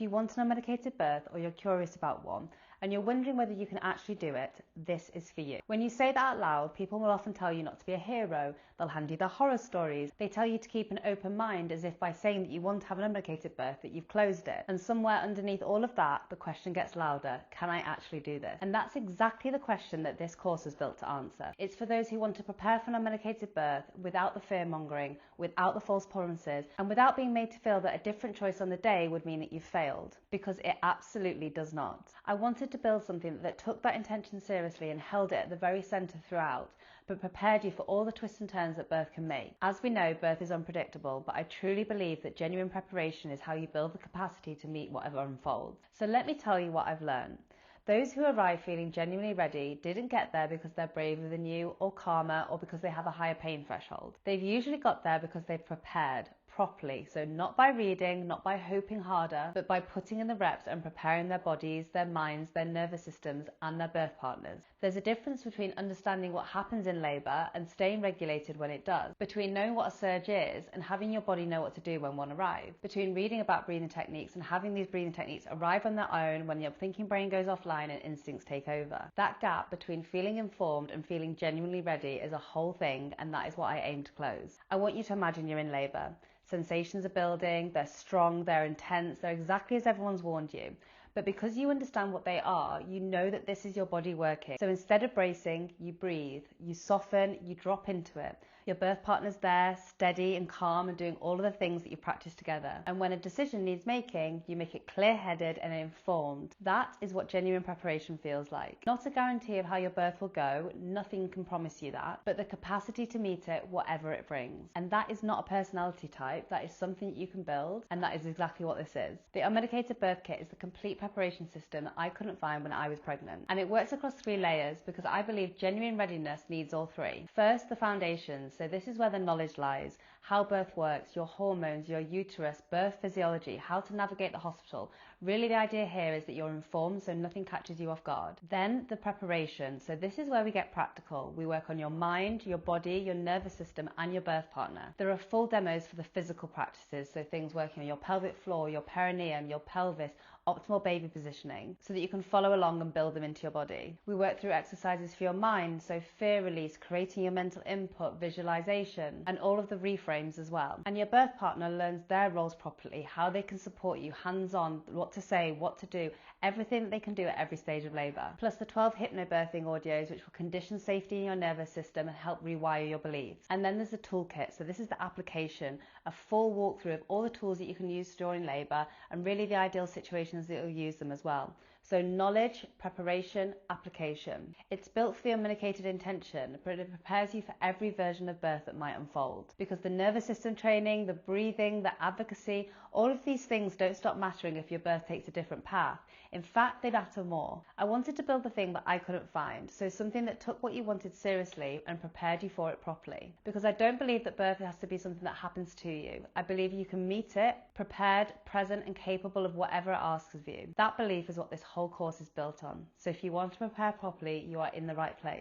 If you want an unmedicated birth or you're curious about one and you're wondering whether you can actually do it, this is for you. When you say that out loud, people will often tell you not to be a hero. They'll hand you the horror stories. They tell you to keep an open mind, as if by saying that you want to have an unmedicated birth that you've closed it. And somewhere underneath all of that, the question gets louder: can I actually do this? And that's exactly the question that this course was built to answer. It's for those who want to prepare for an unmedicated birth without the fear mongering, without the false promises, and without being made to feel that a different choice on the day would mean that you've failed, because it absolutely does not. I wanted to build something that took that intention seriously and held it at the very centre throughout, but prepared you for all the twists and turns that birth can make. As we know, birth is unpredictable, but I truly believe that genuine preparation is how you build the capacity to meet whatever unfolds. So let me tell you what I've learned. Those who arrive feeling genuinely ready didn't get there because they're braver than you or calmer or because they have a higher pain threshold. They've usually got there because they've prepared properly. So not by reading, not by hoping harder, but by putting in the reps and preparing their bodies, their minds, their nervous systems, and their birth partners. There's a difference between understanding what happens in labour and staying regulated when it does, between knowing what a surge is and having your body know what to do when one arrives, between reading about breathing techniques and having these breathing techniques arrive on their own when your thinking brain goes offline and instincts take over. That gap between feeling informed and feeling genuinely ready is a whole thing, and that is what I aim to close. I want you to imagine you're in labour. Sensations are building, they're strong, they're intense, they're exactly as everyone's warned you. But because you understand what they are, you know that this is your body working. So instead of bracing, you breathe, you soften, you drop into it. Your birth partner's there, steady and calm and doing all of the things that you practice together. And when a decision needs making, you make it clear-headed and informed. That is what genuine preparation feels like. Not a guarantee of how your birth will go, nothing can promise you that, but the capacity to meet it, whatever it brings. And that is not a personality type, that is something that you can build, and that is exactly what this is. The Unmedicated Birth Kit is the complete preparation system that I couldn't find when I was pregnant. And it works across 3 layers because I believe genuine readiness needs all 3. First, the foundations. So this is where the knowledge lies. How birth works, your hormones, your uterus, birth physiology, how to navigate the hospital. Really the idea here is that you're informed so nothing catches you off guard. Then the preparation. So this is where we get practical. We work on your mind, your body, your nervous system and your birth partner. There are full demos for the physical practices. So things working on your pelvic floor, your perineum, your pelvis, optimal baby positioning, so that you can follow along and build them into your body. We work through exercises for your mind, so fear release, creating your mental input, visualization, and all of the reframes as well. And your birth partner learns their roles properly, how they can support you hands-on, what to say, what to do, everything that they can do at every stage of labour. Plus the 12 hypnobirthing audios, which will condition safety in your nervous system and help rewire your beliefs. And then there's the toolkit. So this is the application, a full walkthrough of all the tools that you can use during labour and really the ideal situations that you'll use them as well. So knowledge, preparation, application. It's built for the unmedicated intention, but it prepares you for every version of birth that might unfold. Because the nervous system training, the breathing, the advocacy, all of these things don't stop mattering if your birth takes a different path. In fact, they matter more. I wanted to build the thing that I couldn't find, so something that took what you wanted seriously and prepared you for it properly. Because I don't believe that birth has to be something that happens to you. I believe you can meet it, prepared, present and capable of whatever it asks of you. That belief is what this whole course is built on. So if you want to prepare properly, you are in the right place.